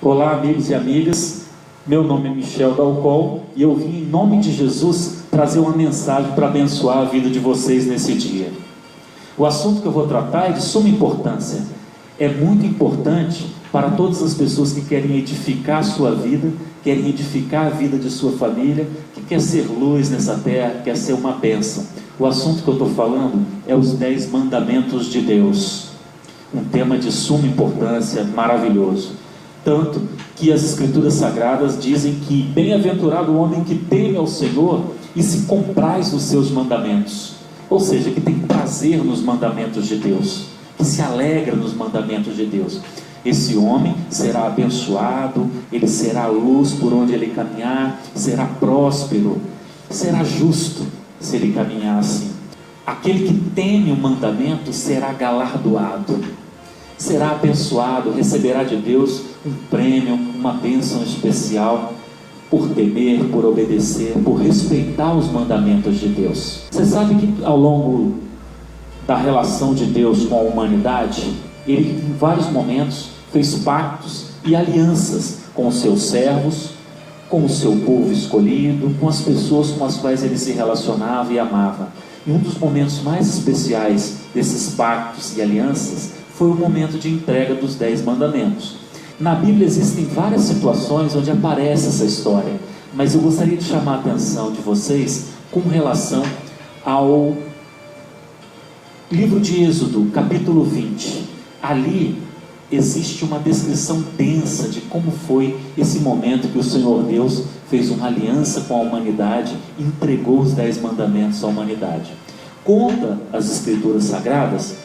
Olá, amigos e amigas, meu nome é Michel Dalcol e eu vim em nome de Jesus trazer uma mensagem para abençoar a vida de vocês nesse dia. O assunto que eu vou tratar é de suma importância, é muito importante para todas as pessoas que querem edificar a sua vida, querem edificar a vida de sua família, que quer ser luz nessa terra, quer ser uma bênção. O assunto que eu estou falando é os 10 mandamentos de Deus, um tema de suma importância, maravilhoso. Tanto que as Escrituras Sagradas dizem que bem-aventurado o homem que teme ao Senhor e se compraz nos seus mandamentos, ou seja, que tem prazer nos mandamentos de Deus, que se alegra nos mandamentos de Deus. Esse homem será abençoado, ele será luz por onde ele caminhar, será próspero, será justo se ele caminhar assim. Aquele que teme o mandamento será galardoado, será abençoado, receberá de Deus um prêmio, uma bênção especial por temer, por obedecer, por respeitar os mandamentos de Deus. Você sabe que ao longo da relação de Deus com a humanidade, Ele em vários momentos fez pactos e alianças com os seus servos, com o seu povo escolhido, com as pessoas com as quais Ele se relacionava e amava. E um dos momentos mais especiais desses pactos e alianças foi o momento de entrega dos 10 mandamentos. Na Bíblia existem várias situações onde aparece essa história, mas eu gostaria de chamar a atenção de vocês com relação ao livro de Êxodo, capítulo 20. Ali existe uma descrição densa de como foi esse momento que o Senhor Deus fez uma aliança com a humanidade e entregou os 10 mandamentos à humanidade. Conta as Escrituras Sagradas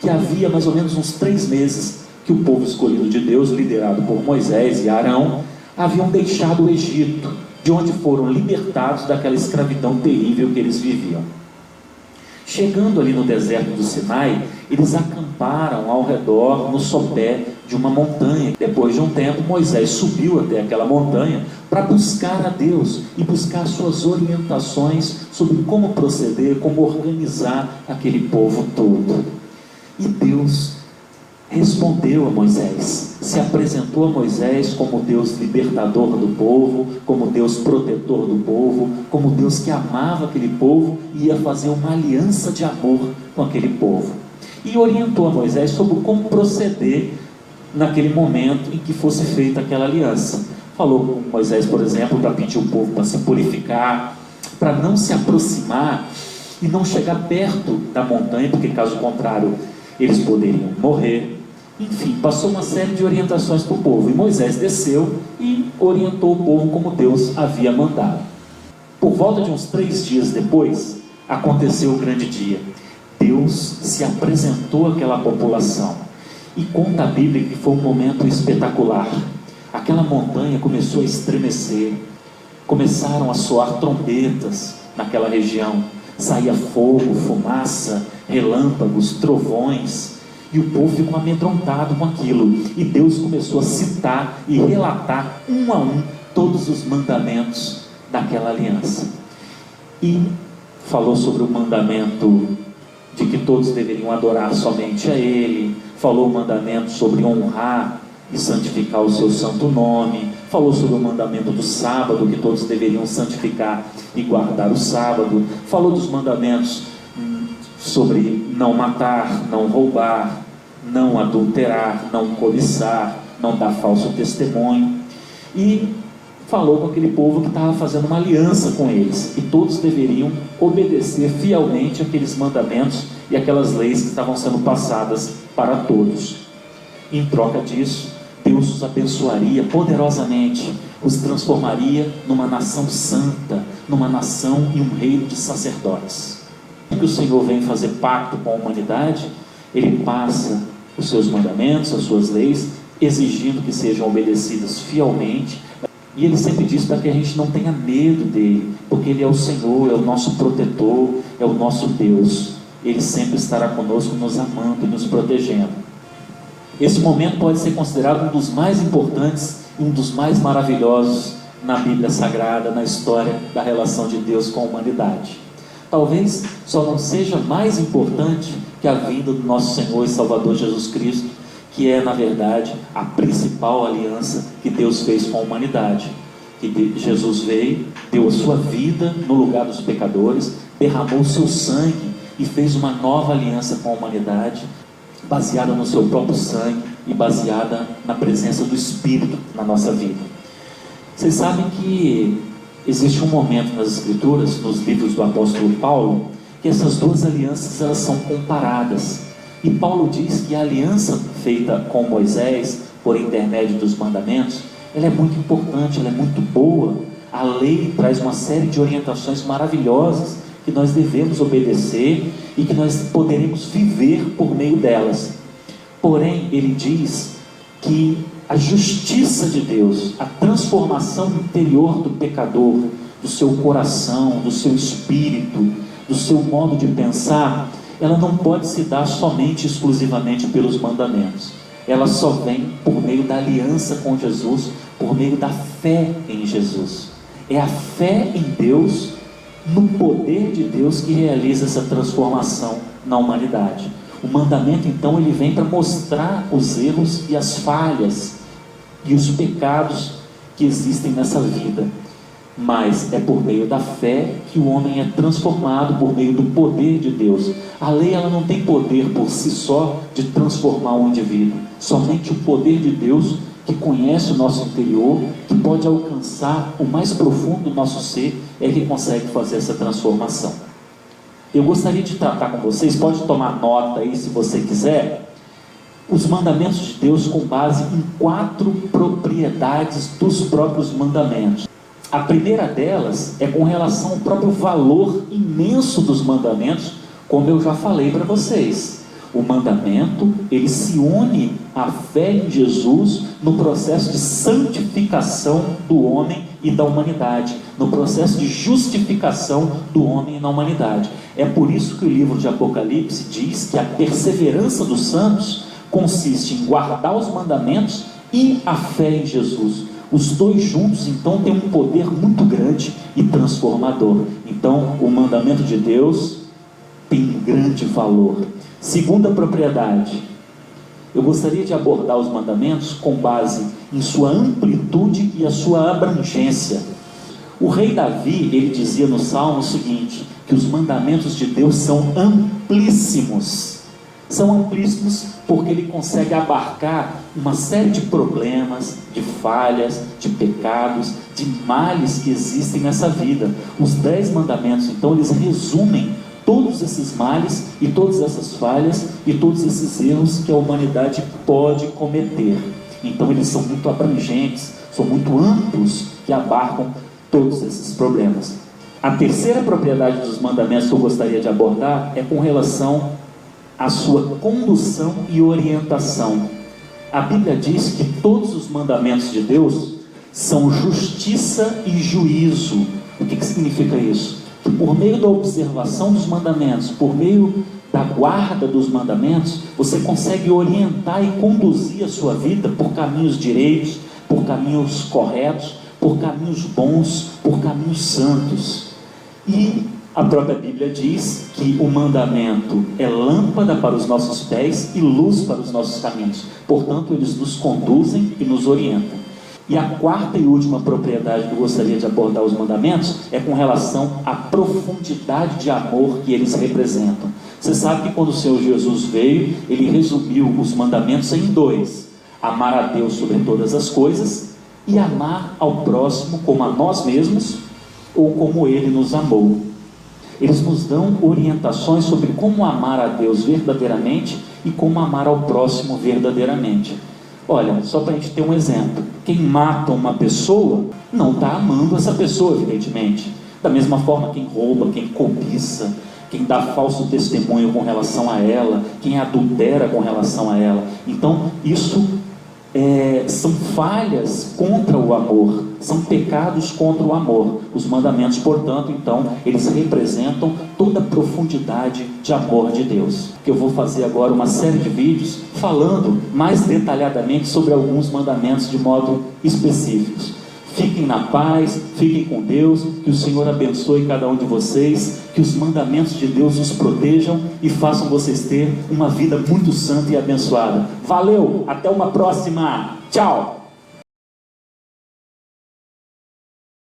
que havia mais ou menos uns 3 meses que o povo escolhido de Deus, liderado por Moisés e Arão, haviam deixado o Egito, de onde foram libertados daquela escravidão terrível que eles viviam. Chegando ali no deserto do Sinai, eles acamparam ao redor, no sopé de uma montanha. Depois de um tempo, Moisés subiu até aquela montanha para buscar a Deus e buscar suas orientações sobre como proceder, como organizar aquele povo todo. E Deus respondeu a Moisés, se apresentou a Moisés como Deus libertador do povo, como Deus protetor do povo, como Deus que amava aquele povo e ia fazer uma aliança de amor com aquele povo. E orientou a Moisés sobre como proceder naquele momento em que fosse feita aquela aliança. Falou com Moisés, por exemplo, para pedir o povo para se purificar, para não se aproximar e não chegar perto da montanha, porque caso contrário eles poderiam morrer. Enfim, passou uma série de orientações para o povo, e Moisés desceu e orientou o povo como Deus havia mandado. Por volta de uns 3 dias depois, aconteceu o grande dia. Deus se apresentou àquela população, e conta a Bíblia que foi um momento espetacular. Aquela montanha começou a estremecer, começaram a soar trombetas naquela região, saía fogo, fumaça, relâmpagos, trovões, e o povo ficou amedrontado com aquilo, e Deus começou a citar e relatar um a um todos os mandamentos daquela aliança, e falou sobre o mandamento de que todos deveriam adorar somente a Ele, falou o mandamento sobre honrar e santificar o seu santo nome, falou sobre o mandamento do sábado, que todos deveriam santificar e guardar o sábado, falou dos mandamentos sobre não matar, não roubar, não adulterar, não cobiçar, não dar falso testemunho, e falou com aquele povo que estava fazendo uma aliança com eles, e todos deveriam obedecer fielmente aqueles mandamentos e aquelas leis que estavam sendo passadas para todos. Em troca disso, Deus os abençoaria poderosamente, os transformaria numa nação santa, numa nação e um reino de sacerdotes. Que o Senhor vem fazer pacto com a humanidade, Ele passa os seus mandamentos, as suas leis, exigindo que sejam obedecidas fielmente, e Ele sempre diz para que a gente não tenha medo dEle, porque Ele é o Senhor, é o nosso protetor, é o nosso Deus. Ele sempre estará conosco, nos amando e nos protegendo. Esse momento pode ser considerado um dos mais importantes e um dos mais maravilhosos na Bíblia Sagrada, na história da relação de Deus com a humanidade. Talvez só não seja mais importante que a vinda do nosso Senhor e Salvador Jesus Cristo, que é, na verdade, a principal aliança que Deus fez com a humanidade. Que Jesus veio, deu a sua vida no lugar dos pecadores, derramou o seu sangue e fez uma nova aliança com a humanidade, baseada no seu próprio sangue e baseada na presença do Espírito na nossa vida. Vocês sabem que existe um momento nas Escrituras, nos livros do apóstolo Paulo, que essas duas alianças elas são comparadas. E Paulo diz que a aliança feita com Moisés, por intermédio dos mandamentos, ela é muito importante, ela é muito boa. A lei traz uma série de orientações maravilhosas que nós devemos obedecer e que nós poderemos viver por meio delas. Porém, ele diz que a justiça de Deus, a transformação interior do pecador, do seu coração, do seu espírito, do seu modo de pensar, ela não pode se dar somente, exclusivamente pelos mandamentos. Ela só vem por meio da aliança com Jesus, por meio da fé em Jesus. É a fé em Deus, no poder de Deus, que realiza essa transformação na humanidade. O mandamento, então, ele vem para mostrar os erros e as falhas e os pecados que existem nessa vida. Mas é por meio da fé que o homem é transformado, por meio do poder de Deus. A lei ela não tem poder por si só de transformar um indivíduo. Somente o poder de Deus, que conhece o nosso interior, que pode alcançar o mais profundo do nosso ser, é que consegue fazer essa transformação. Eu gostaria de tratar com vocês, pode tomar nota aí se você quiser, os mandamentos de Deus com base em 4 propriedades dos próprios mandamentos. A primeira delas é com relação ao próprio valor imenso dos mandamentos, como eu já falei para vocês. O mandamento, ele se une à fé em Jesus no processo de santificação do homem e da humanidade, no processo de justificação do homem na humanidade. É por isso que o livro de Apocalipse diz que a perseverança dos santos consiste em guardar os mandamentos e a fé em Jesus. Os dois juntos, então, têm um poder muito grande e transformador. Então, o mandamento de Deus tem um grande valor. Segunda propriedade, eu gostaria de abordar os mandamentos com base em sua amplitude e a sua abrangência. O rei Davi, ele dizia no Salmo o seguinte, que os mandamentos de Deus são amplíssimos. São amplíssimos porque ele consegue abarcar uma série de problemas, de falhas, de pecados, de males que existem nessa vida. Os 10 mandamentos, então, eles resumem todos esses males e todas essas falhas e todos esses erros que a humanidade pode cometer. Então eles são muito abrangentes, são muito amplos, que abarcam todos esses problemas. A terceira propriedade dos mandamentos que eu gostaria de abordar é com relação à sua condução e orientação. A Bíblia diz que todos os mandamentos de Deus são justiça e juízo. O que significa isso? Que por meio da observação dos mandamentos, por meio da guarda dos mandamentos, você consegue orientar e conduzir a sua vida por caminhos direitos, por caminhos corretos, por caminhos bons, por caminhos santos. E a própria Bíblia diz que o mandamento é lâmpada para os nossos pés e luz para os nossos caminhos. Portanto, eles nos conduzem e nos orientam. E a quarta e última propriedade que eu gostaria de abordar os mandamentos é com relação à profundidade de amor que eles representam. Você sabe que quando o Senhor Jesus veio, ele resumiu os mandamentos em 2: amar a Deus sobre todas as coisas e amar ao próximo como a nós mesmos ou como Ele nos amou. Eles nos dão orientações sobre como amar a Deus verdadeiramente e como amar ao próximo verdadeiramente. Olha, só para a gente ter um exemplo, quem mata uma pessoa não está amando essa pessoa, evidentemente. Da mesma forma, quem rouba, quem cobiça, quem dá falso testemunho com relação a ela, quem adultera com relação a ela. Então, isso são falhas contra o amor, são pecados contra o amor. Os mandamentos, portanto, então, eles representam toda a profundidade de amor de Deus. Que eu vou fazer agora uma série de vídeos falando mais detalhadamente sobre alguns mandamentos de modo específicos. Fiquem na paz, fiquem com Deus, que o Senhor abençoe cada um de vocês, que os mandamentos de Deus os protejam e façam vocês ter uma vida muito santa e abençoada. Valeu, até uma próxima, tchau!